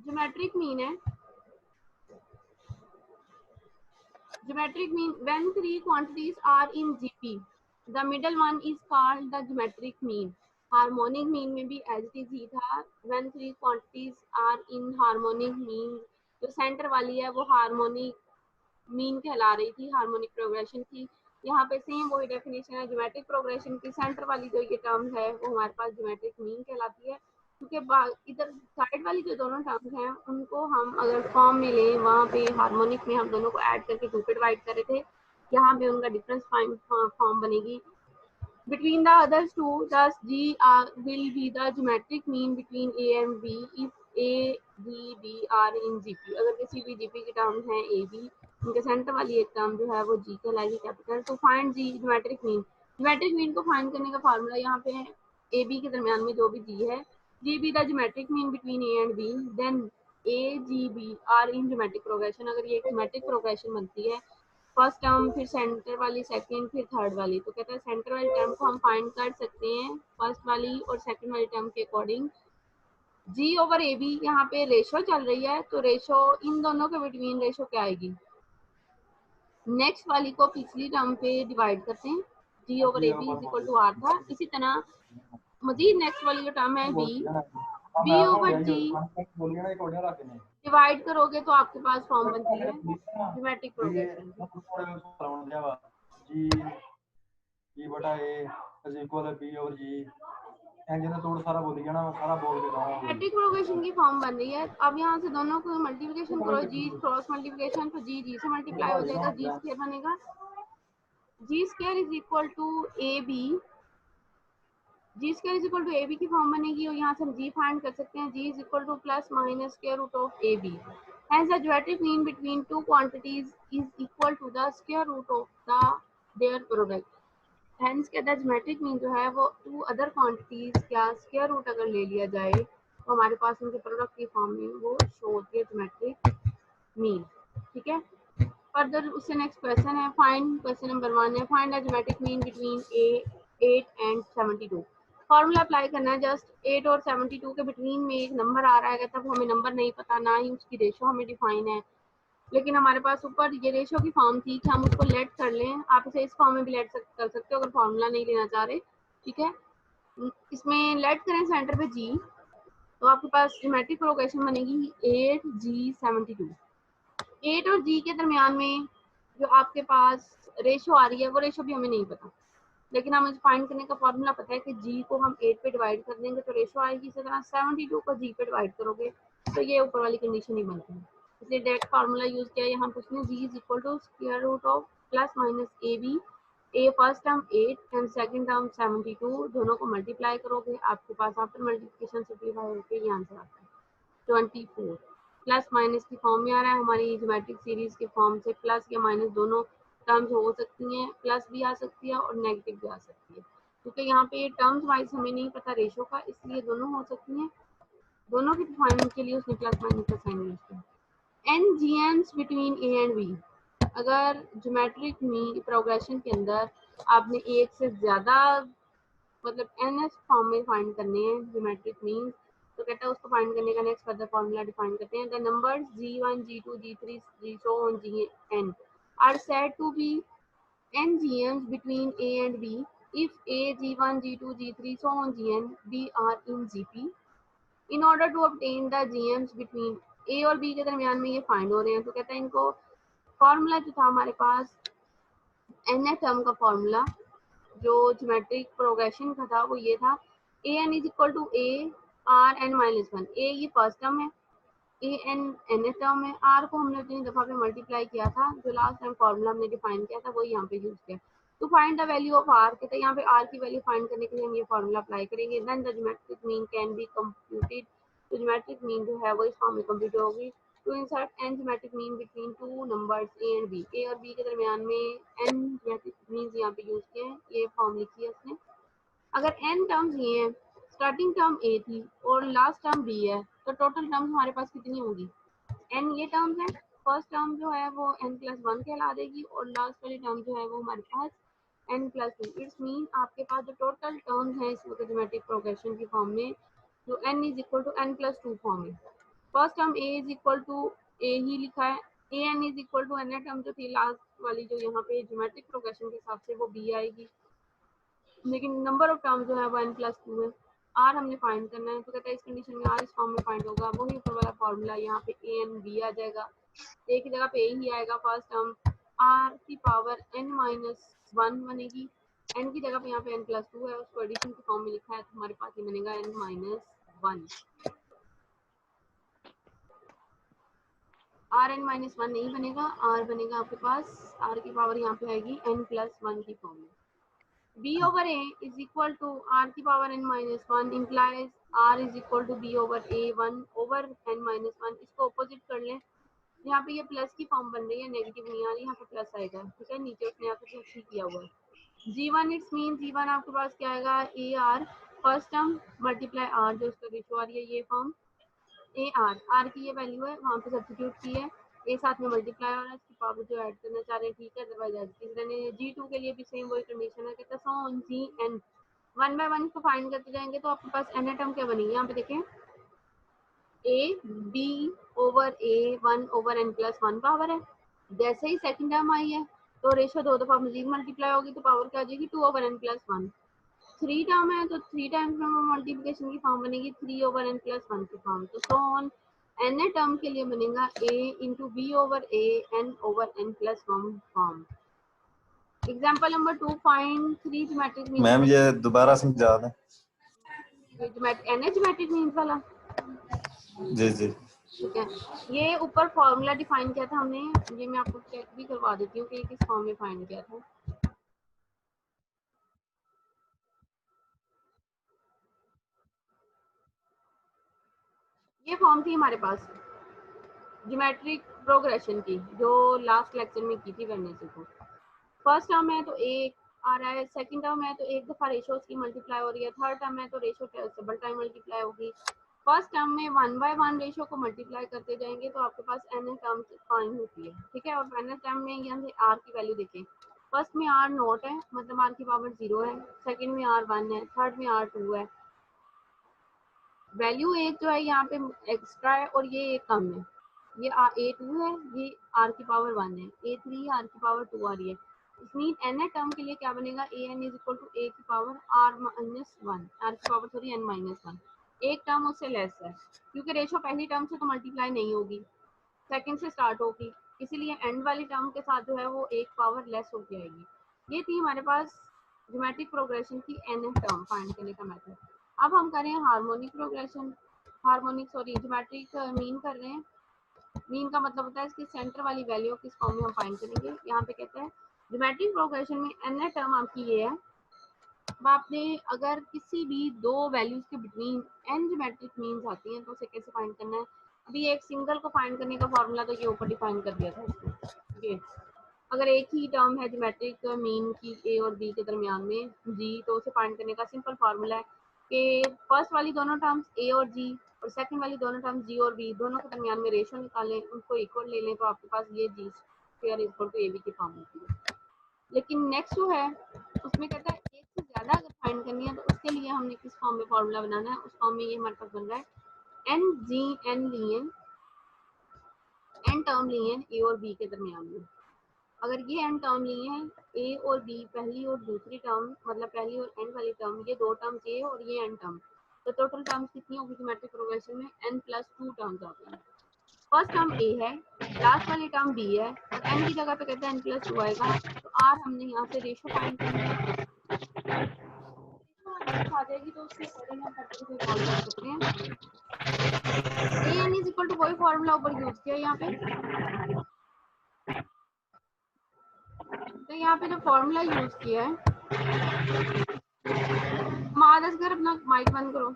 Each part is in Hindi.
ज्योमेट्रिक मीन है, geometric mean when three quantities are in GP the middle one is called the geometric mean. Harmonic mean में भी एज इट इज ही था, when three quantities are in harmonic mean, जो सेंटर वाली है वो हार्मोनिक मीन कहला रही थी, हार्मोनिक प्रोग्रेशन की। यहाँ पे सेम वही डेफिनेशन है ज्योमेट्रिक प्रोग्रेशन की, सेंटर वाली जो ये टर्म है वो हमारे पास ज्योमेट्रिक मीन कहलाती है। क्योंकि इधर साइड वाली जो दोनों टर्म्स हैं उनको हम अगर फॉर्म में लें, वहाँ पे हार्मोनिक में हम दोनों को ऐड करके टू पे डिवाइड कर रहे थे, यहाँ पे उनका डिफरेंस फॉर्म बनेगी। Between the other two, thus G will be the geometric mean between A and B if A, G, B are in GP। अगर किसी भी GP के टर्म है A, B, उनके सेंटर वाली एक टर्म जो है वो G कहलाएगी कैपिटल। तो find G geometric mean, geometric mean को फाइंड करने का फार्मूला यहाँ पे है A, B के दरमियान में जो भी G है, G be the geometric mean between A and B, then A, G, B are in geometric progression। अगर ये एक geometric progression बनती है, फर्स्ट टर्म फिर सेंटर वाली सेकंड फिर थर्ड वाली, तो कहता है सेंटर वाली टर्म को हम फाइंड कर सकते हैं फर्स्ट वाली और सेकंड वाली टर्म के according. G over A B यहाँ पे रेशो चल रही है, तो रेशो इन दोनों के बिटवीन रेशो क्या आएगी, नेक्स्ट वाली को पिछली टर्म पे डिवाइड करते हैं, G over A B is equal to R था। इसी तरह मजीद नेक्स्ट वाली जो टर्म है बी ओवर जी डिवाइड करोगे तो आपके पास फॉर्म बनती है ज्योमेट्रिक प्रोग्रेशन जी बटा ए इज इक्वल है बी ओवर जी, एंजन तोड़ सारा बोल दिया ना, मैं सारा बोल के जाऊंगा। ज्योमेट्रिक प्रोग्रेशन की फॉर्म बन रही है। अब यहाँ से दोनों को मल्टीप्लिकेशन करो, जी क्रॉस मल्टीप्लिकेशन, तो जी जी से मल्टीप्लाई हो जाएगा, जी स्क्वायर बनेगा, G square is equal to A B, G square is equal to A B की फॉर्म बनेगी और यहाँ से हम जी फाइंड कर सकते हैं, G is equal to plus minus square root of A B. Hence the geometric mean between two quantities is equal to the square root of their product। Hence कहता है ज्योमेट्रिक मीन जो है वो टू अदर क्वांटिटीज क्या स्क्वायर रूट अगर ले लिया जाए तो हमारे पास उनके प्रोडक्ट की फॉर्म में वो शो होती है ज्योमेट्रिक मीन। ठीक है, फर्दर उससे नेक्स्ट क्वेश्चन है, फाइंड क्वेश्चन नंबर 1 है, find the geometric mean between 8 and 72। Formula apply करना है, जस्ट 8 और 72 के बिटवीन में एक नंबर आ रहा है, तब हमें नंबर नहीं पता, ना ही उसकी रेशो हमें डिफाइन है, लेकिन हमारे पास ऊपर ये रेशो की फॉर्म थी कि हम उसको लेट कर लें। आप इसे इस फॉर्म में भी लेट कर सकते हो अगर फॉर्मूला नहीं लेना चाह रहे। ठीक है, इसमें लेट करें सेंटर पे जी, तो आपके पास ज्योमेट्रिक प्रोग्रेशन बनेगी 8G72। 8 और जी के दरमियान में जो आपके पास रेशो आ रही है वो रेशो भी हमें नहीं पता, लेकिन हमें फाइंड करने का फॉर्मूला पता है कि जी को हम 8 पे डिवाइड कर देंगे तो रेशो आएगी, इसी तरह 72 को जी पे डिवाइड करोगे तो ये ऊपर वाली कंडीशन ही बनती है, इसलिए डायरेक्ट फार्मूला यूज किया। यहाँ पूछने G is equal to square root of plus minus A B, a first term 8 and second term 72, दोनों को मल्टीप्लाई करोगे आपके पास आफ्टर मल्टीप्लिकेशन सिंपलीफाई होकर ये आंसर आता है 24। प्लस माइनस की फॉर्म में आ रहा है, हमारी ज्योमेट्रिक सीरीज के फॉर्म से प्लस या माइनस दोनों टर्म्स हो सकती हैं, प्लस भी आ सकती है और नेगेटिव भी आ सकती है, क्योंकि यहाँ पे टर्म्स वाइज हमें नहीं पता रेशो का, इसलिए दोनों हो सकती हैं। दोनों की डिफाइनिंग के लिए उसने प्लस माइनस का साइन यूज किया। N G Ms between A and B, अगर ज्योमेट्रिक मीन प्रोग्रेशन के अंदर आपने एक से ज्यादा मतलब एन एस फॉर्म में फाइंड करने हैं ज्योमेट्रिक मीन, तो कहता है उसको फाइंड करने का नेक्स्ट फर्दर फॉर्मूला डिफाइन करते हैं, the numbers G1 G2 G3 G so on Gn are said to be n GMs between A and B if A G1 G2 G3 so on Gn B are in GP। in order to obtain the GMs between A और B के दरमियान में ये फाइंड हो रहे हैं, तो कहता है इनको फॉर्मूला जो था हमारे पास n टर्म का फॉर्मूला जो ज्योमेट्रिक प्रोग्रेशन का था वो ये था, A N is equal to A R N minus one. A ये फर्स्ट टर्म है, ए एन एन टर्म है, आर को हमने उतनी दफा पे मल्टीप्लाई किया था, जो लास्ट टाइम फॉर्मूला हमने डिफाइन किया था वो यहाँ पे यूज किया। तो find the value of R, कहते हैं यहाँ पे आर की वैल्यू फाइंड करने के लिए हम ये फॉर्मूला अप्लाई करेंगे, then the geometric mean can be computed. तो ज्योमेट्रिक मीन जो है वो इस फॉर्म में कंप्यूट होगी। To insert N geometric mean between two numbers A and B, A और बी के दरमियान में एन ज्योमेट्रिक मीन यहाँ पे यूज किए हैं, ये फॉर्म लिखी है उसने। अगर n टर्म्स ये हैं, स्टार्टिंग टर्म a थी और लास्ट टर्म b है, तो टोटल टर्म्स हमारे पास कितनी होगी, n ये टर्म्स है, फर्स्ट टर्म जो है वो n+1 कहला देगी और लास्ट वाली टर्म जो है वो हमारे पास n+2। इट्स मीन आपके पास जो टोटल टर्म्स हैं इस ज्योमेट्रिक प्रोग्रेशन की फॉर्म में, जो n is equal to n+2 form है, first term a is equal to a ही लिखा है, A N is equal to N term जो थी लास्ट वाली जो यहाँ पे ज्योमेट्रिक प्रोग्रेशन के हिसाब से वो b आएगी, लेकिन नंबर ऑफ टर्म जो है वो n+2 है। r हमने फाइंड करना है, तो कहता है इस कंडीशन में r इस फॉर्म में फाइंड होगा, वही ऊपर वाला फॉर्मूला यहाँ पे a n b आ जाएगा, a की जगह पे a ही आएगा, फर्स्ट टर्म r की पावर n-1 बनेगी, n की जगह पे यहाँ पे n+2 है, उसको एडिशन के फॉर्म में लिखा है, तो हमारे पास ये बनेगा n-1। Rn-1 नहीं बनेगा, r बनेगा आपके पास, r की पावर यहाँ पे आएगी n+1 की फॉर्म में। b over a is equal to r की power n-1 implies r is equal to b over a 1 over n-1। इसको ऑपोजिट कर लें, यहाँ पे ये प्लस की फॉर्म बन रही है, नेगेटिव नहीं आ रही, यहाँ पे प्लस आएगा, ठीक है, नीचे उसने यहाँ पे प्लस ही किया हुआ है। g1 इट्स मीन g1 आपके पास क्या आएगा, a r first term multiply r जो इसका रेशो आ रही है, ये फॉर्म ए आर की ये वैल्यू है, वहाँ पे सब्स्टिट्यूट की है, ए साथ में मल्टीप्लाई हो रहा है, इसकी पावर जो ऐड करना चाह रहे हैं, ठीक है, अदरवाइज एडजस्ट करने। G2 के लिए भी सेम वही कंडीशन है, कहता है so on G N 1 by 1 को फाइंड करते जाएंगे तो आपके पास एन टर्म क्या बनेगी, यहाँ पे देखें A B over A 1 over n+1 power है, जैसे ही सेकंड टर्म आई है तो रेशो दो दफा मजीद मल्टीप्लाई होगी तो पावर क्या आ जाएगी 2 ओवर n+1। थ्री टर्म है तो थ्री टाइम्स में मल्टीप्लिकेशन की फॉर्म बनेगी 3 ओवर n+1 की फॉर्म, तो सो ऑन एन टर्म के लिए बनेगा a into B over A n over n+1 form. Example number 2 find 3 geometric mean. Ma'am ये दोबारा समझा दें। एन ज्योमेट्रिक मीन्स वाला, जी जी ठीक है, ये ऊपर फॉर्मूला डिफाइन किया था हमने, ये मैं आपको चेक भी करवा देती हूँ कि ये किस फॉर्म में फाइंड किया था। ये फॉर्म थी हमारे पास ज्योमेट्रिक प्रोग्रेशन की, जो लास्ट लेक्चर में की थी वेडनेसडे को। फर्स्ट टर्म है तो एक आ रहा है, सेकंड टर्म है तो एक दफा रेशो उसकी मल्टीप्लाई हो रही है, थर्ड टर्म है तो रेशो डबल टाइम मल्टीप्लाई होगी। फर्स्ट टर्म में 1 बाय 1 रेशो को मल्टीप्लाई करते जाएंगे तो आपके पास एन टर्म फाइंड होती है, ठीक है। और एन टर्म में यहाँ से आर की वैल्यू देखें, फर्स्ट में आर नोट है, मतलब आर की पावर 0 है, सेकंड में आर 1 है, थर्ड में आर 2 है। वैल्यू एक जो है यहाँ पे एक्स्ट्रा है और ये एक कम है, ये a2 है, ये r की पावर 1 है, a3 r की पावर 2 आ रही है। इसमें n टर्म के लिए क्या बनेगा, an is equal to a की पावर r-1, r की पावर सॉरी n-1, एक टर्म उससे लेस है, क्योंकि रेशो पहली टर्म से तो मल्टीप्लाई नहीं होगी, सेकंड से स्टार्ट होगी, इसीलिए एंड वाली टर्म के साथ जो है वो एक पावर लेस होके आएगी। ये थी हमारे पास ज्योमेट्रिक प्रोग्रेशन की n टर्म फाइंड करने का मेथड। अब हम करें harmonic progression, harmonic sorry geometric mean कर रहे हैं। मीन का मतलब होता है इसकी सेंटर वाली वैल्यू किस फॉर्म में हम फाइंड करेंगे। यहाँ पे कहते हैं ज्योमेट्रिक प्रोग्रेशन में n टर्म आपकी ये है, अब आपने अगर किसी भी दो वैल्यूज के बिटवीन n ज्योमेट्रिक मीन्स आती हैं तो उसे कैसे फाइंड करना है। अभी एक सिंगल को फाइंड करने का फॉर्मूला तो ये ऊपर डिफाइन कर दिया था इसको। ये अगर एक ही टर्म है ज्योमेट्रिक मीन की a और b के दरमियान में g, तो उसे फाइंड करने का सिंपल फार्मूला है कि फर्स्ट वाली दोनों टर्म्स a और g और सेकंड वाली दोनों टर्म्स g और b दोनों के दरमियान में रेशो निकालें, उनको इक्वल ले लें, तो आपके पास ये g square equal to ab की फॉर्म होती है। लेकिन नेक्स्ट जो है उसमें कहता है एक से ज्यादा अगर फाइंड करनी है तो उसके लिए हमने किस फॉर्म में फॉर्मूला बनाना है, उस फॉर्म में ये हमारे पास बन रहा है n g n लिए, n टर्म लिए a और b के दरमियान में। अगर ये एन टर्म लिए हैं ए और बी, पहली और दूसरी टर्म, मतलब पहली और एंड वाली टर्म, ये दो टर्म्स ये और ये एन टर्म, तो टोटल टर्म्स कितनी होगी ज्योमेट्रिक प्रोग्रेशन में, n+2 टर्म्स आती हैं। फर्स्ट टर्म ए है, लास्ट वाली टर्म बी है, और एन की जगह पे कहते हैं n+2 आएगा, तो आर हमने यहाँ से रेशो फाइंड करनी है, आ जाएगी तो उसके अकॉर्डिंग हम फैक्टर को सॉल्व कर सकते हैं। ए एन इज इक्वल टू वही फॉर्मूला ऊपर यूज किया यहाँ पे, तो यहाँ पे जो फॉर्मूला यूज किया है, मादस अपना माइक बंद करो,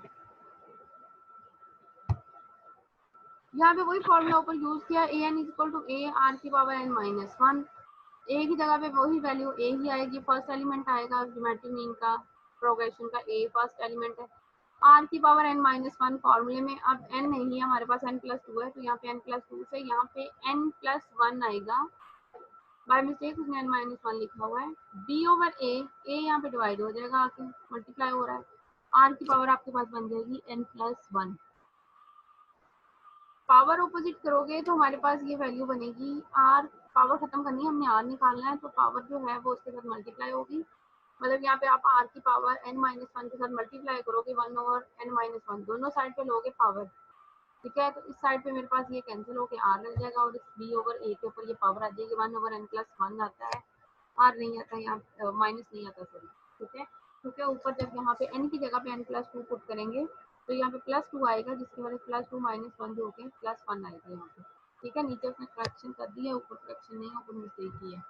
यहाँ पे वही फॉर्मूला ऊपर यूज किया, A N is equal to A are की पावर n-1, ए की जगह पे वही वैल्यू ए ही आएगी, फर्स्ट एलिमेंट आएगा ज्योमेट्रिक मीन का प्रोग्रेशन का, ए फर्स्ट एलिमेंट है, आर की पावर n-1 फॉर्मूले में। अब n नहीं है हमारे पास, n+2 है, तो यहाँ पे n+2 से यहाँ पे n+1 आएगा, बाय मिस्टेक उसने n-1 लिखा हुआ है, b ओवर ए यहाँ पे डिवाइड हो जाएगा, आके मल्टीप्लाई हो रहा है, आर की पावर आपके पास बन जाएगी n+1। पावर ऑपोजिट करोगे तो हमारे पास ये वैल्यू बनेगी आर, पावर खत्म करनी है, हमने आर निकालना है, तो पावर जो है वो उसके साथ मल्टीप्लाई होगी। मतलब यहाँ पे आप आर की पावर n-1 के साथ मल्टीप्लाई करोगे 1/n-1, दोनों साइड पे लोगे पावर, ठीक है। तो इस साइड पे मेरे पास ये कैंसिल होके आर लग जाएगा और इस b/a के ऊपर ये पावर आ जाएगी, 1/n+1 आता है, आर नहीं आता यहाँ, माइनस नहीं आता सॉरी, ठीक है। क्योंकि ऊपर जब यहाँ पे n की जगह पे n+2 पुट करेंगे तो यहाँ पे +2 आएगा, जिसकी वजह से +2 -1 जो होके +1 आएगा यहाँ पे, ठीक है। नीचे उसने करेक्शन कर दी है, ऊपर करेक्शन नहीं है, ऊपर मिस्टेक की है।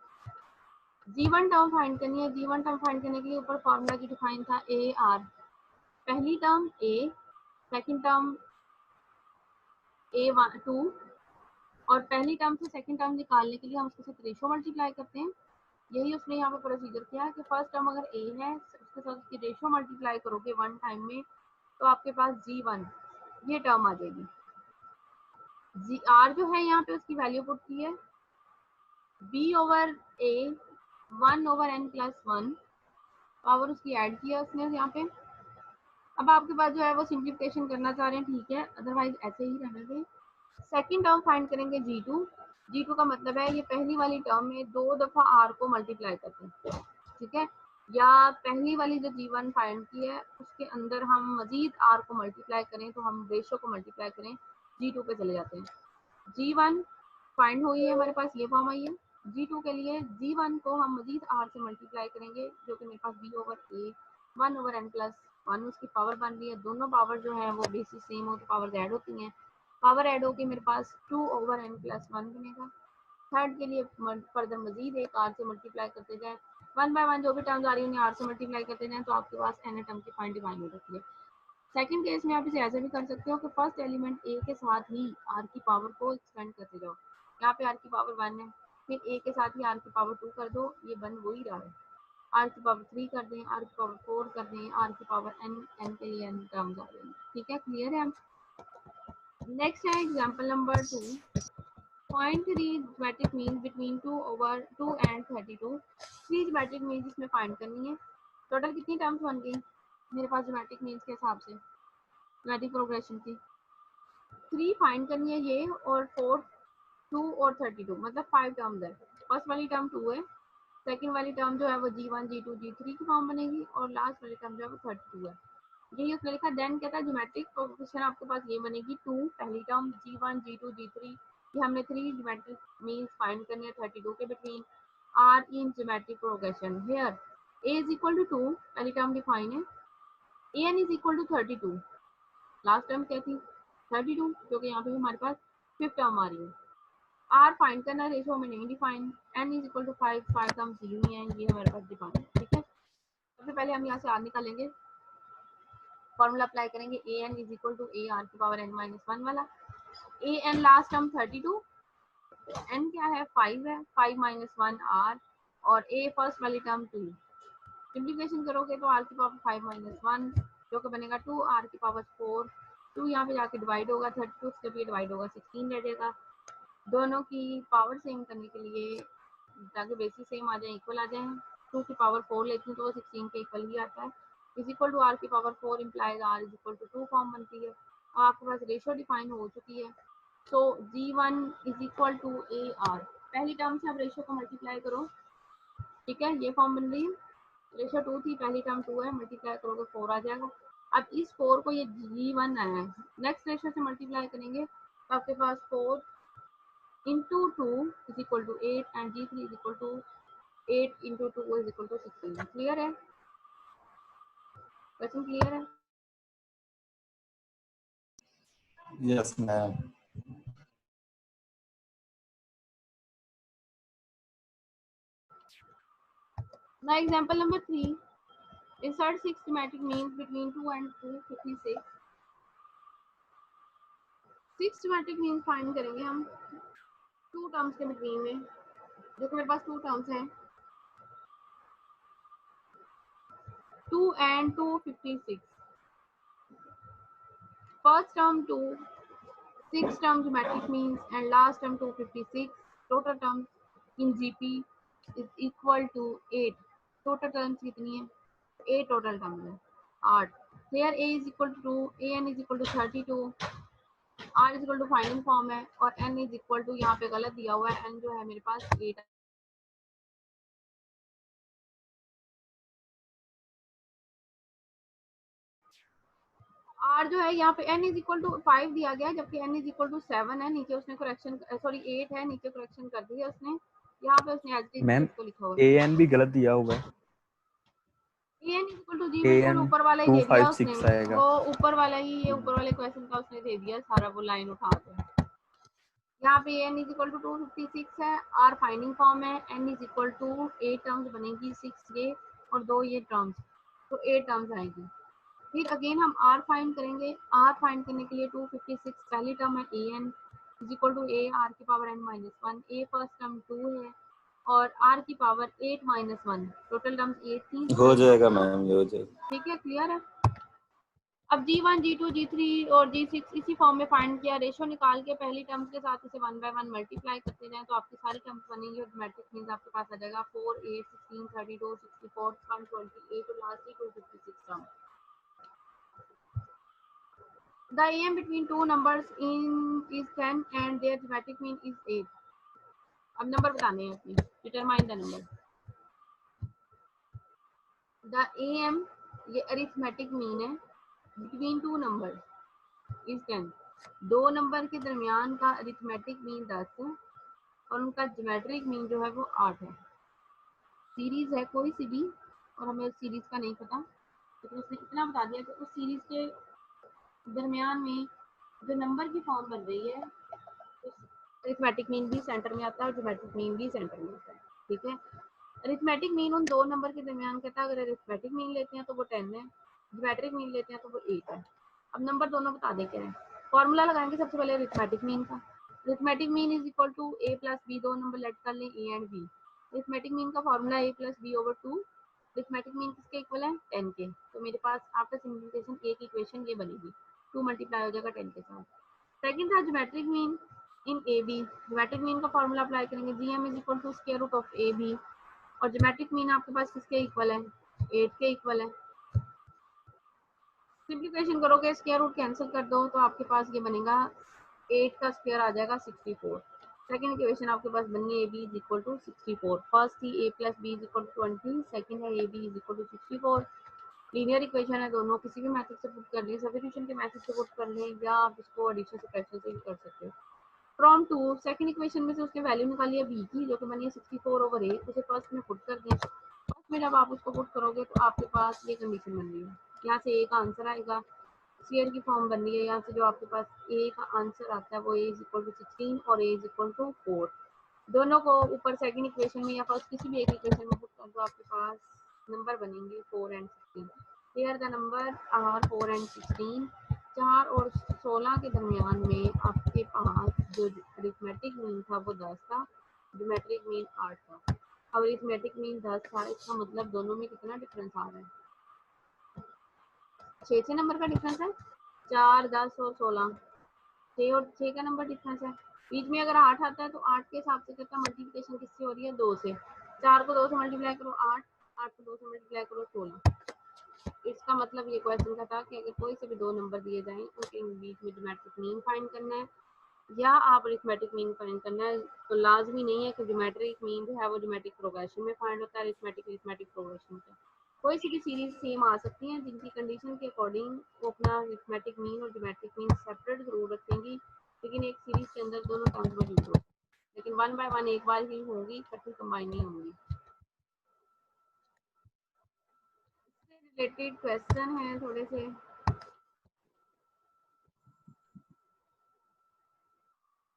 g1 टर्म फाइंड करनी है। g1 टर्म फाइंड करने के लिए ऊपर फॉर्मूला जो डिफाइन था ए आर, पहली term a, second term a2, और पहली टर्म से सेकंड टर्म निकालने के लिए हम उसके साथ रेशो मल्टीप्लाई करते हैं। यही उसने यहाँ पे प्रोसीजर किया है कि फर्स्ट टर्म अगर a है उसके साथ उसकी रेशो मल्टीप्लाई करोगे 1 टाइम में तो आपके पास g1 ये टर्म आ जाएगी। r जो है यहाँ पे उसकी वैल्यू पुट की है b/a 1/n+1, पावर उसकी ऐड किया उसने यहाँ पे। अब आपके पास जो है वो सिंप्लीफिकेशन करना चाह रहे हैं, ठीक है, अदरवाइज ऐसे ही रहने दें। सेकंड टर्म फाइंड करेंगे g2 का मतलब है ये पहली वाली टर्म में 2 दफा r को मल्टीप्लाई करते हैं, ठीक है, या पहली वाली जो g1 फाइंड की है उसके अंदर हम मजीद r को मल्टीप्लाई करें तो हम रेशो को मल्टीप्लाई करें g2 पे चले जाते हैं। g1 फाइंड हुई है, हमारे पास ये फॉर्म आई है। g2 के लिए g1 को हम मजीद r से मल्टीप्लाई करेंगे जो कि मेरे पास b/a 1/n+1 उसकी पावर बन रही है। दोनों पावर जो है वो बेसिस सेम हो तो पावर ऐड होती हैं, पावर ऐड होके मेरे पास 2/n+1 बनेगा। थर्ड के लिए फर्दर मजीद एक आर से मल्टीप्लाई करते जाए, 1 बाय 1 जो भी टर्म्स आ रही है उन्हें आर से मल्टीप्लाई करते जाए तो आपके पास एन टर्म की फाइंड डिफाइन हो जाती है। सेकंड केस में आप इसे ऐसे भी कर सकते हो कि फर्स्ट एलिमेंट ए के साथ ही आर की पावर को एक्सपेंड करते जाओ। यहाँ पे आर की पावर 1 है, फिर ए के साथ ही आर की पावर 2 कर दो, ये बन वही रहा है। आर की पावर 3 कर दें, आर की पावर 4 कर दें, आर की पावर एन के लिए एन टर्म्स आ रहे हैं, ठीक है, क्लियर है। नेक्स्ट है example number 2, Find three geometric means between 2/2 and 32। Three geometric means इसमें फाइंड करनी है। टोटल कितनी टर्म्स बन गई मेरे पास geometric means के हिसाब से, geometric प्रोग्रेशन की 3 फाइंड करनी है ये, और 4, 2 और 32, मतलब 5 टर्म्स है। फर्स्ट वाली टर्म 2 है, सेकंड वाली टर्म जो है वो g1 g2 g3 की फॉर्म बनेगी, और लास्ट वाली टर्म जो है वो 32 है। यही उसने लिखा। देन कहता है ज्योमेट्रिक प्रोग्रेशन आपके पास ये बनेगी 2, पहली टर्म g1 g2 g3, ये हमने 3 ज्योमेट्रिक मीन्स फाइंड करनी है 32 के between are in geometric progression. Here a is equal to 2, पहली टर्म डिफाइन है, an is equal to 32, last term क्या थी 32, जो कि यहाँ पे हमारे पास फिफ्थ टर्म आ रही है। आर फाइंड करना, रेशो में नहीं define, n is equal to 5, 5 terms दी हुई हैं, ये हमारे पास डिफाइन है, ठीक है। सबसे पहले हम यहाँ से आर निकालेंगे, फॉर्मूला अप्लाई करेंगे A N is equal to A are की पावर n-1 वाला। A N last term 32, N क्या है 5 है, 5 - 1 आर, और ए फर्स्ट वाली टर्म 2। सिंप्लीफिकेशन करोगे तो आर की पावर 5 - 1 जो कि बनेगा 2, आर की पावर 4, 2 यहाँ पे जाके डिवाइड होगा 32 से भी डिवाइड होगा 16 रह जाएगा। दोनों की पावर सेम करने के लिए ताकि बेसिस सेम आ जाए, इक्वल आ जाए, 2 की पावर 4 लेती हूँ तो वो 16 के इक्वल ही आता है। इज इक्वल टू आर की power 4 implies r is equal to 2 form बनती है। और आपके पास रेशो डिफाइन हो चुकी है, तो g1 is equal to A R, पहली टर्म से आप रेशो को मल्टीप्लाई करो, ठीक है, ये फॉर्म बन रही है। रेशो 2 थी, पहली टर्म 2 है, मल्टीप्लाई करोगे 4 आ जाएगा। अब इस 4 को ये g1 आया है, नेक्स्ट रेशो से मल्टीप्लाई करेंगे तो आपके पास 4 into 2 is equal to 8 and g3 is equal to 8 into 2 is equal to 16। Clear है, क्वेश्चन क्लियर है। Yes ma'am. Now example number 3, insert 6 geometric means between 2 and 256। 6 geometric means find करेंगे हम 2 टर्म्स के बिटवीन में, जो कि मेरे पास 2 टर्म्स हैं 2 and 256। First term 2, 6 term geometric means and last term 256, total terms in GP is equal to 8। total terms कितनी है 8 total terms है 8। here a is equal to 2, an is equal to 32, r is equal to final form है और n इज इक्वल टू यहाँ पे गलत दिया हुआ है, n जो है मेरे पास 8 r जो है यहाँ पे n इज इक्वल टू 5 दिया गया है, जबकि n इज इक्वल टू 7 है। नीचे उसने करेक्शन सॉरी 8 है, नीचे करेक्शन कर दी है उसने, यहाँ पे उसने एज मैम इसको लिखा हुआ है। an भी गलत दिया हुआ है, an इज इक्वल टू जी बिल्कुल an ऊपर वाला ही दे दिया उसने, 256 आएगा। वो ऊपर वाला ही, ये ऊपर वाले क्वेश्चन का उसने दे दिया सारा, वो लाइन उठा के। यहाँ पे n इज इक्वल टू 256 है, r फाइंडिंग फॉर्म है, n is equal to 8 terms बनेगी, 6 ये और 2 ये टर्म्स, तो 8 टर्म्स आएगी। फिर अगेन हम r फाइंड करेंगे, r फाइंड करने के लिए 256 पहली टर्म है an is equal to a r की power n minus 1, a first term 2 है और r की पावर 8 माइनस 1, टोटल टर्म्स 8 थी। हो जाएगा मैम, ये हो जाएगा। ठीक है, क्लियर है। अब G1, G2, G3 और G6 इसी फॉर्म में फाइंड किया, रेशो निकाल के पहली टर्म्स के साथ इसे 1 बाय 1 मल्टीप्लाई करते जाएं तो आपकी सारी टर्म्स बनेंगी और मैट्रिक्स मींस आपके पास आ जाएगा 4, 8, 16, 32, 64, 128 और last 256 term. The AM between two numbers is 10 and their geometric mean is 8. अब नंबर बताने हैं अपने, determine the number. The AM ये अरिथमेटिक मीन है, बिटवीन टू नंबर इज 10, दो नंबर के दरमियान का अरिथमेटिक मीन 10 है और उनका ज्योमेट्रिक मीन जो है वो 8 है। सीरीज है कोई सी भी और हमें सीरीज का नहीं पता, तो उसने इतना बता दिया कि उस सीरीज के दरमियान में जो नंबर की फॉर्म बन रही है, अरिथमेटिक मीन भी सेंटर में आता है और ज्योमेट्रिक मीन भी सेंटर में आता है। ठीक है, अरिथमेटिक मीन उन दो नंबर के दरमियान कहता है, अगर अरिथमेटिक मीन लेते हैं तो वो 10 है, ज्योमेट्रिक मीन लेते हैं तो वो 8 है। अब नंबर दोनों बता दें क्या है, फॉर्मूला लगाएंगे सबसे पहले अरिथमेटिक मीन का। Arithmetic mean is equal to a plus B, दो नंबर लेट कर लें a and b। Arithmetic mean का formula a plus B over 2, arithmetic mean किसके इक्वल है 10 के, तो मेरे पास आफ्टर सिंप्लीफिकेशन a की इक्वेशन ये बनेगी, 2 मल्टीप्लाई हो जाएगा 10 के साथ। सेकंड था geometric mean in a b, geometric mean का फॉर्मूला अप्लाई करेंगे, G M is equal to square root of A b और ज्योमेट्रिक मीन आपके पास किसके इक्वल है 8 के इक्वल है। सिंप्लीफिकेशन करोगे, स्क्वायर रूट कैंसिल कर दो तो आपके पास ये बनेगा 8 का स्क्वायर आ जाएगा 64। सेकंड इक्वेशन आपके पास बनी A B is equal to 64, first थी a plus B is equal to 20, second है A B is equal to 64। Linear equation है दोनों, किसी भी मेथड से पुट कर लें, सब्स्टिट्यूशन के मेथड से पुट कर लें या आप इसको एडिशन सब्ट्रैक्शन से भी कर सकते हो। फ्रॉम टू सेकंड इक्वेशन में से उसने वैल्यू निकाली है b की, जो कि बनी है 64 ओवर 8, उसे फर्स्ट में पुट कर दें। फर्स्ट में जब आप उसको पुट करोगे तो आपके पास ये कंडीशन बन रही है, यहाँ से a का आंसर आएगा, स्क्वायर की फॉर्म बन रही है, यहाँ से जो आपके पास a का आंसर आता है वो a इज इक्वल टू 16 और a इज इक्वल टू 4। दोनों को ऊपर सेकंड इक्वेशन में या फर्स्ट किसी भी एक इक्वेशन में पुट कर दो, आपके पास नंबर बनेंगे 4 and 16। Here the number are 4 and 16। 4 और 16 के दरमियान में आपके पास जो अरिथमेटिक मीन था वो 10 था, ज्योमेट्रिक मीन 8 था। अब अरिथमेटिक मीन 10 था, इसका मतलब दोनों में कितना डिफरेंस आ रहा है, 6 नंबर का डिफरेंस है, 4, 10 और 16, 6 और 6 का नंबर डिफरेंस है। बीच में अगर 8 आता है तो 8 के हिसाब से करता मल्टीप्लिकेशन किससे हो रही है 2 से, 4 को 2 से मल्टीप्लाई करो 8, 8 को 2 से मल्टीप्लाई करो 16। इसका मतलब ये क्वेश्चन का था कि अगर कोई से भी दो नंबर दिए जाएं उनके बीच में ज्योमेट्रिक मीन फाइंड करना है या आप अरिथमेटिक मीन फाइंड करना है, तो लाजमी नहीं है कि ज्योमेट्रिक मीन जो है वो ज्योमेट्रिक प्रोग्रेशन में फाइंड होता है, अरिथमेटिक प्रोग्रेशन में। कोई सी भी सीरीज सेम आ सकती है जिनकी कंडीशन के अकॉर्डिंग वो अपना अरिथमेटिक मीन और ज्योमेट्रिक मीन सेपरेट जरूर रखेंगी, लेकिन एक सीरीज के अंदर दोनों टर्म्स मौजूद होंगे, लेकिन 1 बाय 1 एक बार ही होंगी, इकट्ठी कंबाइन नहीं होंगी। इससे रिलेटेड क्वेश्चन है थोड़े से,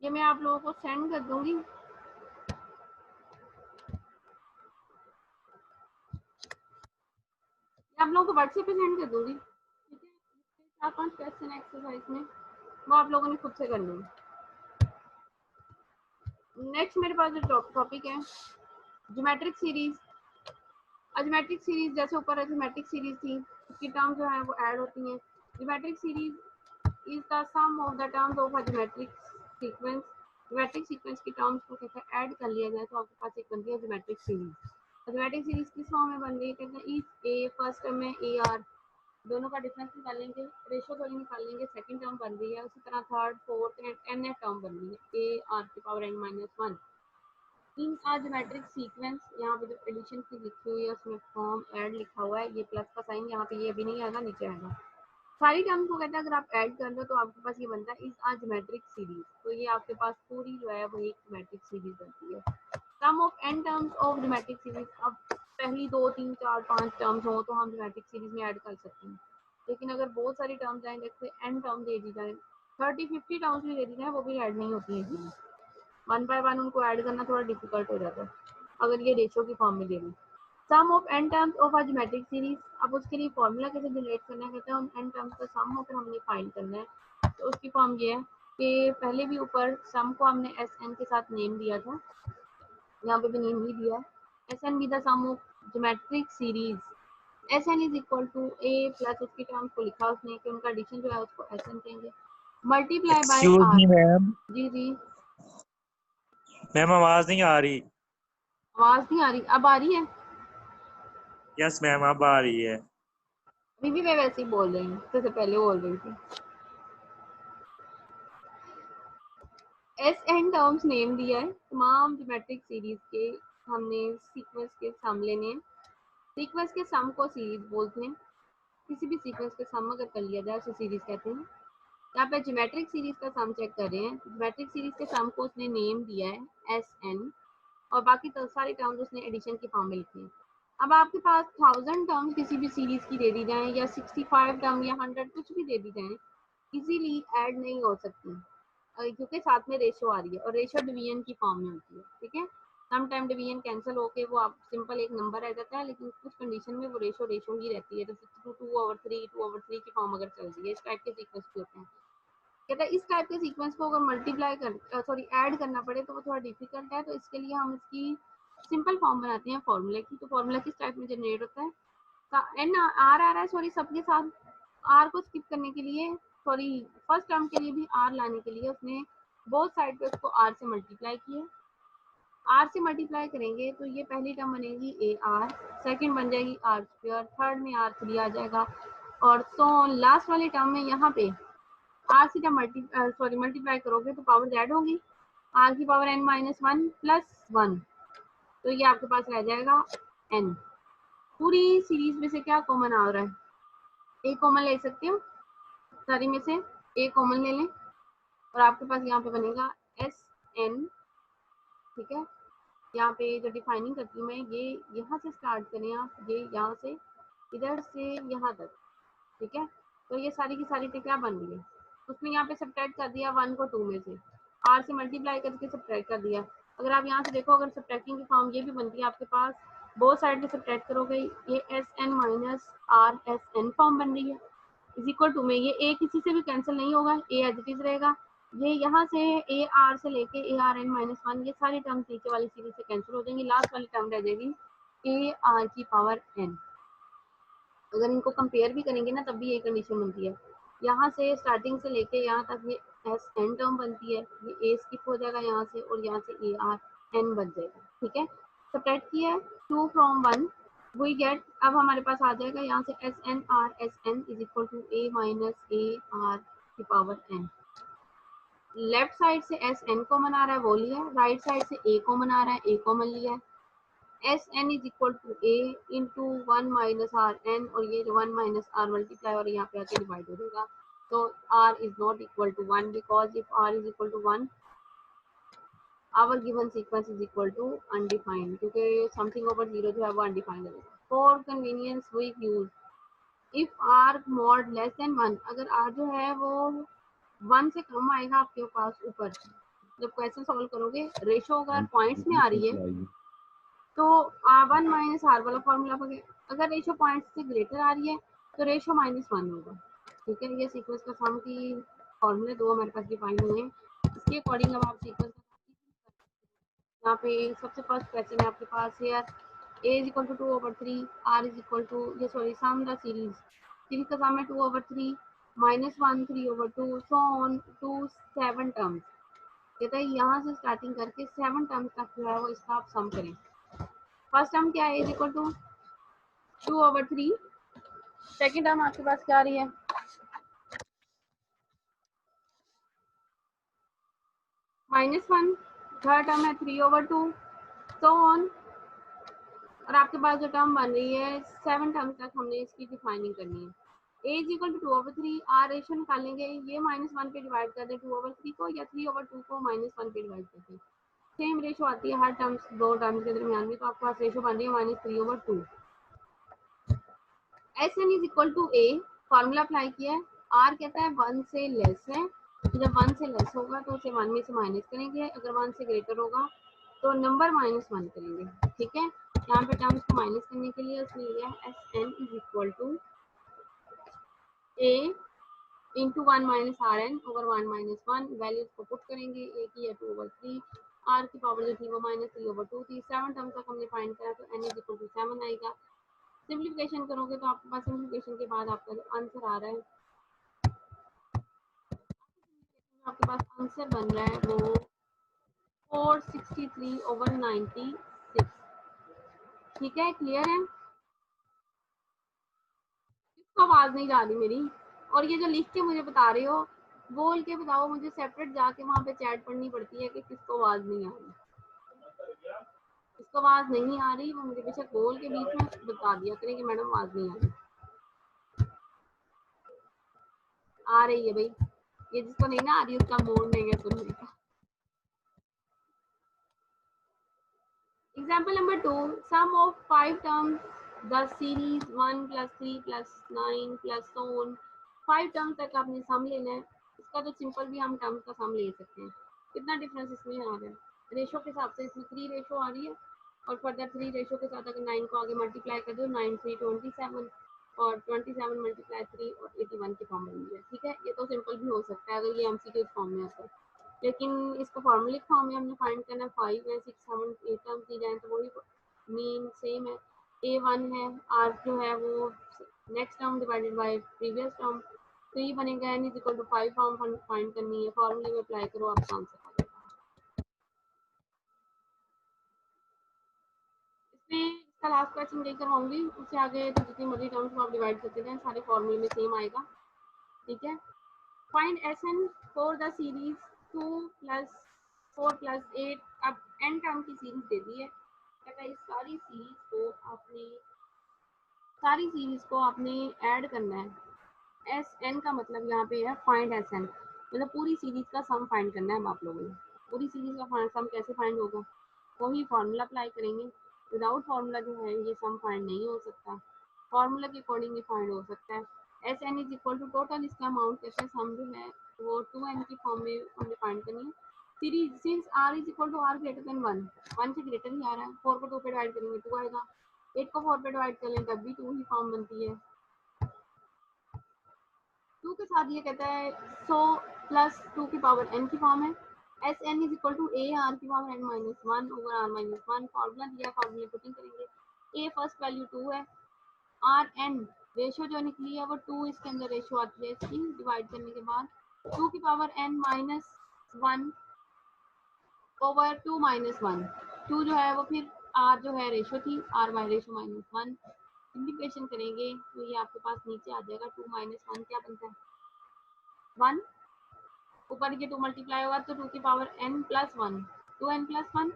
ये मैं आप लोगों को सेंड कर दूंगी। आप लोगों को व्हाट्सएप पे सेंड कर दूंगी, ठीक है। 4-5 क्वेश्चन एक्सरसाइज में वो आप लोगों ने खुद से करनी है। नेक्स्ट मेरे पास जो टॉपिक है ज्योमेट्रिक सीरीज। ज्योमेट्रिक सीरीज जैसे ऊपर अरिथमेटिक सीरीज थी, उसकी टर्म जो है वो ऐड होती हैं। Geometric series is the sum of the terms of a geometric sequence. Geometric sequence की टर्म्स को कहते हैं ऐड कर लिया जाए तो आपके पास एक बनती है ज्योमेट्रिक सीरीज। ज्योमेट्रिक सीरीज किस फॉर्म में बन रही है, कहते हैं इफ ए फर्स्ट टर्म में ए आर दोनों का डिफरेंस निकालेंगे, रेशो थोड़ी निकालेंगे, सेकंड टर्म बन रही है, उसी तरह third fourth and n term बन रही है ए आर की power n minus 1 in a geometric sequence. यहाँ पे जो एडिशन की लिखी हुई है उसमें फॉर्म ऐड लिखा हुआ है, ये प्लस का साइन यहाँ पे ये अभी नहीं आएगा, नीचे आएगा। सारी टर्म को कहता है अगर आप ऐड कर लो तो आपके पास ये बनता है इज आ ज्योमेट्रिक सीरीज। तो ये आपके पास पूरी जो है वो एक ज्योमेट्रिक सीरीज बनती है। Sum of n terms of geometric series. अब पहली 2 3 4 5 टर्म्स हो तो हम ज्योमेट्रिक सीरीज में ऐड कर सकते हैं, लेकिन अगर बहुत सारी टर्म्स आए, जैसे n टर्म दे दी जाए, 30-50 टर्म्स भी दे दी जाए, वो भी ऐड नहीं होती है। वन बाय वन उनको ऐड करना थोड़ा डिफिकल्ट हो जाता है अगर ये रेशियो की फॉर्म में दे दें। Sum of n terms of a geometric series. अब उसके लिए फॉर्मूला कैसे जनरेट करना है, कहते हैं उन n टर्म्स का सम होकर हमने फाइंड करना है। तो उसकी फॉर्म ये है कि पहले भी ऊपर सम को हमने Sn के साथ नेम दिया था, यहाँ पे भी नेम ही दिया है, Sn be the sum of geometric series. Sn is equal to a plus उसकी टर्म्स को लिखा उसने कि उनका एडिशन जो है उसको Sn कहेंगे, multiply by excuse r। Me ma'am, जी जी, मैम आवाज नहीं आ रही। आवाज नहीं आ रही, अब आ रही है? यस मैम अब आ रही है। अभी भी मैं वैसे ही बोल रही हूँ, इससे पहले बोल रही थी। Sn टर्म्स नेम दिया है, तमाम ज्योमेट्रिक सीरीज के हमने सीक्वेंस के सम लेने हैं। सीक्वेंस के सम को सीरीज बोलते हैं, किसी भी सीक्वेंस के सम अगर कर लिया जाए उसे सीरीज कहते हैं। यहाँ पे ज्योमेट्रिक सीरीज का सम चेक कर रहे हैं, ज्योमेट्रिक सीरीज के सम को उसने नेम दिया है Sn और बाकी तो सारी टर्म्स उसने एडिशन की फॉर्म में लिखी है। अब आपके पास 1000 टर्म्स किसी भी सीरीज की दे दी जाए या 65 टर्म या 100 कुछ भी दे दी जाए, इजीली ऐड नहीं हो सकती क्योंकि साथ में रेशो आ रही है और रेशो डिवीजन की फॉर्म में होती है। ठीक है, सम टाइम डिवीजन कैंसिल होके वो आप सिंपल एक नंबर रह जाता है, लेकिन कुछ कंडीशन में वो रेशो रेशो ही रहती है, जैसे 2/3 की फॉर्म अगर चल रही है, इस टाइप के सीक्वेंस भी होते हैं। कहता है इस टाइप के सीक्वेंस को अगर मल्टीप्लाई कर सॉरी ऐड करना पड़े तो वो थोड़ा डिफिकल्ट है, तो इसके लिए हम इसकी सिंपल फॉर्म बनाते हैं फॉर्मूले की। तो फॉर्मूला किस टाइप में जनरेट होता है, एन आर आ रहा है, सॉरी सबके साथ आर को स्किप करने के लिए, सॉरी फर्स्ट टर्म के लिए भी आर लाने के लिए उसने बोथ साइड पे उसको आर से मल्टीप्लाई किया। आर से मल्टीप्लाई करेंगे तो ये पहली टर्म बनेगी ए आर, सेकेंड बन जाएगी आर स्क्वायर, थर्ड में आर 3 आ जाएगा और सो लास्ट वाली टर्म में यहाँ पे आर से जब मल्टीप्लाई करोगे तो पावर ऐड होगी, आर की पावर n माइनस 1 प्लस 1, तो ये आपके पास रह जाएगा n। पूरी सीरीज में से क्या कॉमन आ रहा है, ए कॉमन ले सकते हो, सारी में से ए कॉमन ले लें और आपके पास यहाँ पे बनेगा Sn। ठीक है, यहाँ पे जो डिफाइनिंग करती हूँ मैं, ये यहाँ से स्टार्ट करें आप, ये यहाँ से इधर से यहाँ तक। ठीक है, तो ये सारी की सारी क्या बन रही है, उसमें यहाँ पे सब्ट्रैक्ट कर दिया 1 को 2 में से, आर से मल्टीप्लाई करके सब्ट्रैक्ट कर दिया। अगर आप यहाँ से देखो, अगर सब्ट्रैक्टिंग की फॉर्म ये भी बनती है आपके पास, बोथ साइड में सब्ट्रैक्ट करोगे, ये Sn minus r Sn form बन रही है, इज इक्वल टू में ये ए किसी से भी कैंसिल नहीं होगा, ए एज इट इज रहेगा। ये यहाँ से ए आर से लेके ए आर n माइनस 1, ये सारी टर्म नीचे वाली सीरीज से कैंसिल हो जाएंगी, लास्ट वाली टर्म रह जाएगी ए आर की पावर n। अगर इनको कंपेयर भी करेंगे ना तब भी ये कंडीशन बनती है, यहाँ से स्टार्टिंग से लेके यहाँ तक ये Sn टर्म बनती है, ये ए स्किप हो जाएगा यहाँ से और यहाँ से ए आर n बन जाएगा। ठीक है, सब्ट्रैक्ट किया है 2 from 1 वी गेट, अब हमारे पास आ जाएगा यहाँ से Sn is equal to a minus a are की पावर n। लेफ्ट साइड से Sn कॉमन आ रहा है वो लिया, राइट साइड से a कॉमन आ रहा है, a कॉमन लिया है। Sn is equal to a into 1 minus r n, और ये 1 माइनस आर मल्टीप्लाई और यहाँ पे आके डिवाइड हो जाएगा, तो r is not equal to 1 because if r is equal to 1 our given sequence is equal to undefined, क्योंकि something over 0 जो है वो undefined है। For convenience we use if r mod less than 1, अगर r जो है वो 1 से कम आएगा आपके पास ऊपर, जब क्वेश्चन सॉल्व करोगे, रेशो अगर पॉइंट्स में आ रही है तो 1 माइनस आर वाला फॉर्मूला हो गया, अगर रेशो पॉइंट से ग्रेटर आ रही है तो रेशो -1 होगा। ठीक है, ये सीक्वेंस का सम की फॉर्मूले दो हमारे पास डिफाइन हुए हैं, इसके अकॉर्डिंग अब आप सीक्वेंस यहाँ पे सबसे फर्स्ट क्वेश्चन है आपके पास है a is equal to 2/3, r is equal to ये सॉरी सम द सीरीज का सम है 2/3 -1 3/2 सो ऑन टू 7 टर्म्स। कहता है यहाँ से स्टार्टिंग करके 7 टर्म्स तक जो है वो इसका आप सम करें। फर्स्ट टर्म क्या है, is equal to 2/3 second term आपके पास क्या आ रही है, -1, थर्ड टर्म है 3/2, सो ऑन। और आपके पास जो टर्म बन रही है 7 टर्म तक हमने इसकी डिफाइनिंग करनी है। a is equal to 2/3, r ratio निकालेंगे, ये -1 पे डिवाइड कर दें 2/3 को, या 3/2 को -1 पे डिवाइड कर दें। सेम रेशो आती है हर टर्म्स, दो टर्म्स के दरमियान में, तो आपके पास रेशो बन रही है -3/2। S N is equal to a, formula apply किया है, आर कहता है 1 से लेस है, तो जब 1 से लेस होगा तो उसे 1 में से माइनस करेंगे, अगर 1 से ग्रेटर होगा तो नंबर -1 करेंगे। ठीक है, यहाँ पे टर्म्स को माइनस करने के लिए उसने लिया S N is equal to a into 1 minus r n over 1 minus 1, values को पुट करेंगे, ए की है 2/3, आर की पावर जो थी वो -3/2 थी। 7 टर्म तक हमने फाइंड करा तो एन इज इक्वल टू 7 आएगा। सिंप्लीफिकेशन करोगे तो आपके पास सिंप्लीफिकेशन के बाद आपका जो आंसर आ रहा है, आपके पास आंसर बन रहा है वो 463/96। ठीक है, क्लियर है? किसको आवाज नहीं जा रही मेरी? और ये जो लिख के मुझे बता रहे हो, बोल के बताओ, मुझे सेपरेट जाके वहां पे चैट पढ़नी पड़ती है कि किसको आवाज नहीं आ रही। जिसको आवाज नहीं आ रही वो मुझे बेशक बोल के बीच में बता दिया करें कि मैडम आवाज नहीं आ रही। आ रही है भाई, ये जिसको नहीं ना आ रही उसका मूड नहीं है सुनने का। Example number 2, sum of 5 terms, the series 1 plus 3 plus 9 plus so on। 5 term तक आपने सम लेना है। इसका तो सिंपल भी हम टर्म्स का सम ले सकते हैं। कितना डिफरेंस इसमें आ रहा है, रेशो के हिसाब से इसमें 3 रेशो आ रही है, और फर्दर 3 रेशो के साथ अगर 9 को आगे मल्टीप्लाई कर दो, 9 3 27, और 27 मल्टीप्लाई 3 और 81 की फॉर्म बन है। ठीक है, ये तो सिंपल भी हो सकता है अगर ये एमसीक्यू फॉर्म में आता है, लेकिन इसको फॉर्मूलिक फॉर्म में हमने फाइंड करना है। 5 है, 6 7 8 टर्म की जाए तो वही मीन सेम है। A1 है, R जो है वो next term divided by previous term, 3 बनेगा, n is equal to 5 form find करनी है, फॉर्मूले में अप्लाई करो, आपका आंसर आ जाएगा। इसमें इसका लास्ट क्वेश्चन नहीं करवाऊंगी, उससे आगे तो जितनी मर्जी टर्म्स को आप डिवाइड करते जाएं सारे फॉर्मूले में सेम आएगा। ठीक है, find Sn for the series 2 + 4 + 8। अब n टर्म की सीरीज दे दी है, कहता है इस सारी सीरीज को आपने ऐड करना है। एस एन का मतलब यहाँ पे है फाइंड एस एन, मतलब पूरी सीरीज का सम फाइंड करना है। आप लोगों ने पूरी सीरीज का सम कैसे फाइंड होगा, वही फार्मूला अप्लाई करेंगे। विदाउट फार्मूला जो है ये सम फाइंड नहीं हो सकता, फार्मूला के अकॉर्डिंग ही फाइंड हो सकता है। S N is equal to total इसका अमाउंट कैसे सम जो है वो 2n की फॉर्म में हमें फाइंड करनी है। Series since r is equal to r greater than 1, 1 से ग्रेटर ही आ रहा है, 4 को 2 पे डिवाइड करेंगे 2 आएगा, 8 को 4 पे डिवाइड कर लें तब भी 2 ही फॉर्म बनती है। 2 के साथ ये कहता है 100 प्लस 2 की पावर n की फॉर्म है। S N is equal to A are की power n minus 1 over R minus 1, formula दिया, फॉर्मूले पुटिंग करेंगे। ए फर्स्ट वैल्यू 2 है, आर एन रेशो जो निकली है वो 2 इसके अंदर रेशो आती है इसकी, डिवाइड करने के बाद 2 की power n minus 1 over 2 minus 1, 2 जो है वो फिर r जो है रेशो थी, r bye ratio minus 1, integration करेंगे तो ये आपके पास नीचे आ जाएगा। 2 माइनस 1 क्या बनता है 1, ऊपर के 2 मल्टीप्लाई होगा तो 2 की power n plus 1, 2n plus 1,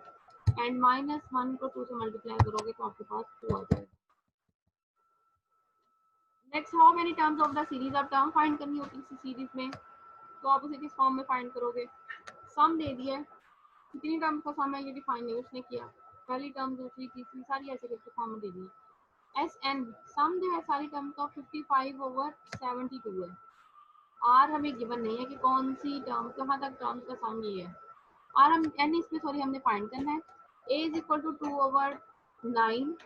and minus 1 को 2 से मल्टीप्लाई करोगे तो आपके पास 2 आ जाएगा। Next, how many terms of the series, आप टर्म फाइंड करनी होती है इसी सीरीज में, तो आप उसे किस फॉर्म में फाइंड करोगे। सम दे दिया है, कितनी टर्म का सम है ये डिफाइन नहीं उसने किया, पहली टर्म दूसरी तीसरी सारी ऐसे करके फॉर्म दे दी। एस एन सम जो है सारी टर्म का 55/72 है। आर हमें गिवन नहीं है कि कौन सी टर्म कहाँ तक टर्म्स का सम ये है, और हम एन इसमें सॉरी हमने फाइंड करना है। ए इज इक्वल टू 2/9,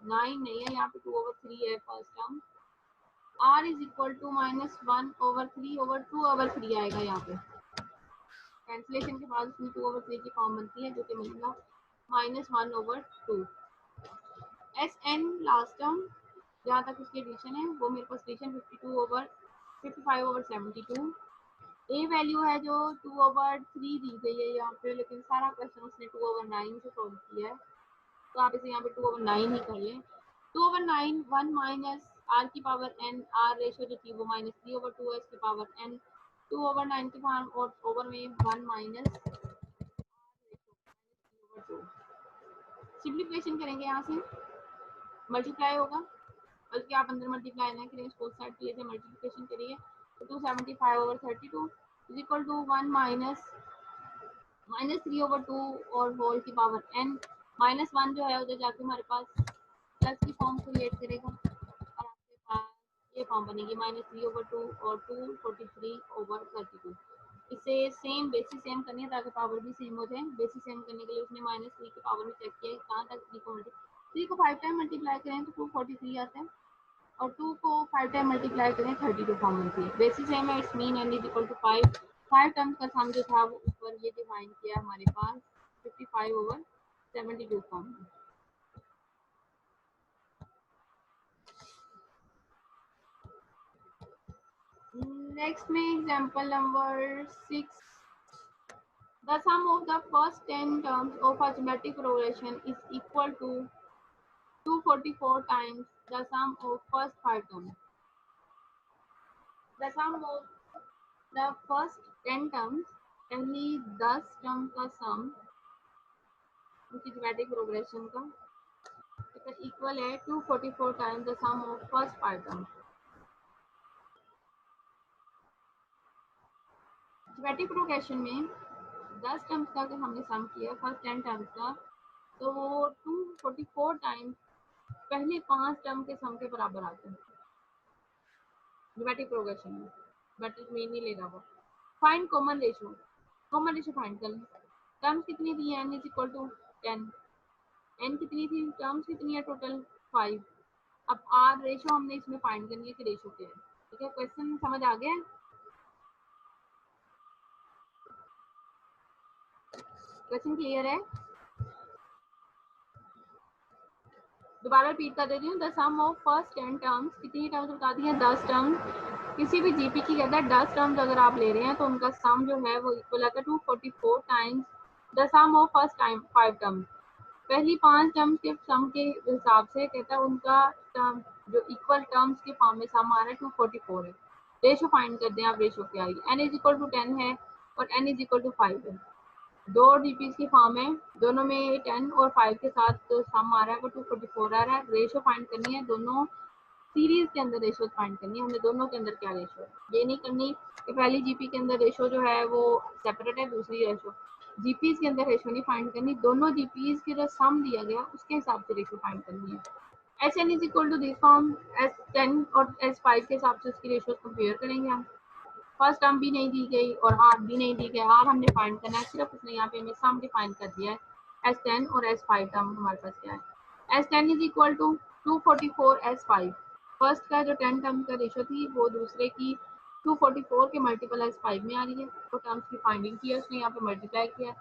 9 नहीं है यहाँ पे 2/3 है first term. R is equal to -1/3/2/3 आएगा यहाँ पे, कैंसिलेशन के बाद उसमें 2/3 की फॉर्म बनती है जो कि मिलेगा -1/2। एस एन लास्ट टर्म जहाँ तक उसकी एडिशन है वो मेरे पास एडिशन 55/72। ए वैल्यू है जो 2/3 दी गई है यहाँ पे, लेकिन सारा क्वेश्चन उसने 2/9 से सॉल्व किया है, तो आप इसे यहाँ पे 2/9 ही कर लें। 2/9 1 माइनस r की पावर n, r रेशो जो थी वो -3/2 s की पावर n, 2/9 के फॉर्म और ओवर में 1 माइनस सिंप्लीफिकेशन करेंगे, यहाँ से मल्टीप्लाई होगा, बल्कि आप अंदर मल्टीप्लाई ना करें, इसको साइड पे लेके मल्टीप्लिकेशन करिए, तो 275/32 इज इक्वल टू 1 माइनस -3/2 और होल की पावर n, -1 जो है उधर जाके हमारे पास प्लस की फॉर्म क्रिएट करेगा और आपके पास ये फॉर्म बनेगी -3/2 और 243/32। इसे सेम बेसिस सेम करनी है ताकि पावर भी सेम हो जाए। बेसिस सेम करने के लिए उसने -3 की पावर में चेक किया कहाँ तक 3 को 5 टाइम मल्टीप्लाई करें तो 243 आता है और 2 को 5 टाइम मल्टीप्लाई करें 32 फॉर्म मिलती है। बेसिस सेम है, it's mean n is equal to 5 terms का सम जो था वो ऊपर ये डिफाइन किया हमारे पास 55/72 फॉर्म में। नेक्स्ट में example number 6, the sum of the first 10 terms of a geometric progression is equal to 244 times the sum of first 5 terms. The sum of the first 10 terms, पहली 10 टर्म का सम उनकी ज्योमेट्रिक प्रोग्रेशन का इक्वल है 244 times the sum of first 5 terms. Geometric progression में 10 टर्म्स का अगर हमने सम किया फर्स्ट 10 टर्म्स का, तो वो 244 टाइम्स पहले 5 टर्म के सम के बराबर आते हैं ज्योमेट्रिक प्रोग्रेशन में, बट में नहीं लेगा वो। फाइंड कॉमन रेशियो फाइंड कर लें। टर्म्स कितनी थी, n is equal to 10, n कितनी थी, टर्म्स कितनी है टोटल 5। अब r रेशो हमने इसमें फाइंड करनी है कि रेशो क्या है। ठीक है, क्वेश्चन समझ आ गया? क्वेश्चन क्लियर है? दोबारा रिपीट कर देती हूँ। The sum of first 10 terms, कितनी टर्म्स बता दी हैं, 10 टर्म्स। किसी भी जीपी की कहता है 10 टर्म्स अगर आप ले रहे हैं तो उनका सम जो है वो इक्वल आता है 244 times the sum of first time 5 terms. पहली 5 टर्म्स के सम के हिसाब से कहता है उनका टर्म जो इक्वल टर्म्स के फॉर्म में सम आ रहा है 244 है। रेशो फाइंड कर दें आप, रेशो क्या आएगी, n इज इक्वल टू 10 है और n इज इक्वल टू 5 है। दो जीपीज की फॉर्म है, दोनों में 10 और 5 के साथ जो सम आ रहा है वो 244 आ रहा है। रेशो फाइंड करनी है, दोनों सीरीज के अंदर रेशो फाइंड करनी है हमने, दोनों के अंदर क्या रेशो है। ये नहीं करनी कि पहली जीपी के अंदर रेशो जो है वो सेपरेट है, दूसरी रेशो जीपीज के अंदर रेशो नहीं फाइंड करनी, दोनों जीपीज के जो सम दिया गया उसके हिसाब से रेशो फाइंड करनी है। S N is equal to this form, S10 और S5 के हिसाब से उसकी रेशो कंपेयर करेंगे हम। फर्स्ट टर्म भी नहीं दी गई और आर भी नहीं दी गई, आर हमने फाइंड करना है, सिर्फ उसने यहाँ पे हमें सम डिफाइन कर दिया है। S10 और S5 टर्म हमारे पास क्या है, S10 is equal to 244 S5। First का जो 10 टर्म का रेशो थी वो दूसरे की 244 के मल्टीपल S5 में आ रही है, तो टर्म्स की फाइंडिंग की है उसने, यहाँ पे मल्टीप्लाई किया।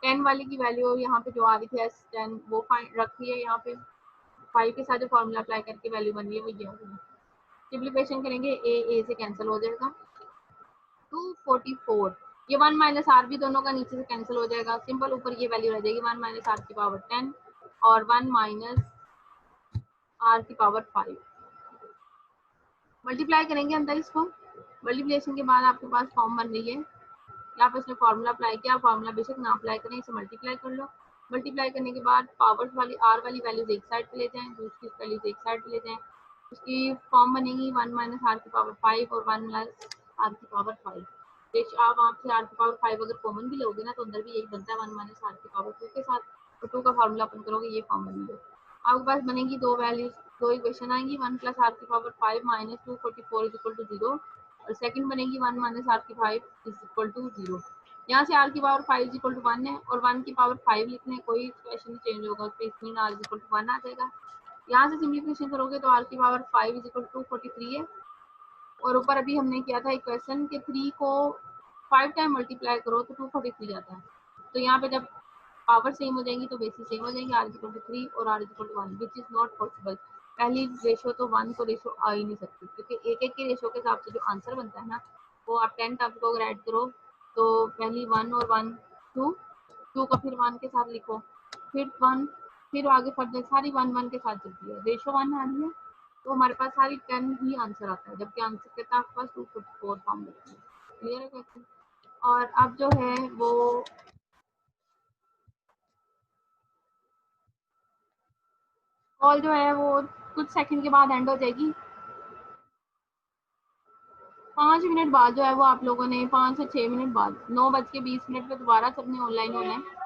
10 वाले की वैल्यू यहाँ पे जो आ रही थी S10 वो फाइंड रखी है, यहाँ पे 5 के साथ जो फॉर्मूला अप्लाई करके वैल्यू बन रही है वो ये होगी। सिंप्लीफिकेशन करेंगे, ए से कैंसिल हो जाएगा, 244, ये 1 माइनस आर भी दोनों का नीचे से कैंसिल हो जाएगा, सिंपल ऊपर ये वैल्यू रह जाएगी 1 माइनस आर की पावर 10 और 1 माइनस आर की पावर 5। मल्टीप्लाई करेंगे अंदर इसको, मल्टीप्लिकेशन के बाद आपके पास फॉर्म बन रही है, यहाँ पर इसने फार्मूला अप्लाई किया, फार्मूला बेशक ना अप्लाई करें, इसे मल्टीप्लाई कर लो। मल्टीप्लाई करने के बाद पावर्स वाली आर वाली वैल्यूज एक साइड पे ले जाएं, दूसरी वैल्यूज एक साइड पे ले जाएं, उसकी फॉर्म बनेगी 1 माइनस आर की पावर 5 और 1 प्लस आर की पावर 5। आप वहाँ से आर की पावर 5 अगर कॉमन भी लोगे ना तो अंदर भी यही बनता है 1 माइनस आर की पावर 2 के साथ, तो 2 का फार्मूला अपन करोगे ये फॉर्म बनेगी। आपके पास बनेगी दो वैल्यूज, दो इक्वेशन आएंगी, 1 प्लस आर की power 5 minus 244 is equal to 0 और सेकंड बनेगी 1 माइनस आर की 5 इज इक्वल टू 0। यहाँ से आर की पावर 5 इज इक्वल टू 1 है और 1 की पावर 5 लिखने कोई एक्सप्रेशन चेंज होगा, तो इसमें आर इज इक्वल टू 1 आ जाएगा। यहाँ से सिंप्लीफिकेशन करोगे तो आर की पावर 5 इज इक्वल टू 243 है और ऊपर अभी हमने किया था इक्वेशन के 3 को 5 टाइम मल्टीप्लाई करो तो 243 आता है। तो यहाँ पे जब पावर सेम हो जाएंगी तो बेसिस सेम हो जाएंगे, आर इज इक्वल टू 3 और r is equal to 1 which is not possible. पहली रेशो तो 1 तो रेशो आ ही नहीं सकती, क्योंकि एक एक के रेशो के हिसाब से जो आंसर बनता है ना वो आप 10 टर्म्स को अगर ऐड करो तो पहली 1 और 1 2 का फिर 1 के साथ लिखो, फिर 1 फिर आगे फर्दर सारी 1 1 के साथ चलती है। रेशो 1 आ रही है तो हमारे पास सारी 10 ही आंसर आता है, जबकि आंसर के साथ आपके पास 244 फॉर्म होती है। क्लियर है क्वेश्चन? और अब जो है वो कॉल जो है वो कुछ सेकंड के बाद एंड हो जाएगी। 5 मिनट बाद जो है वो आप लोगों ने 5 से 6 मिनट बाद 9:20 पे दोबारा सबने ऑनलाइन होना है।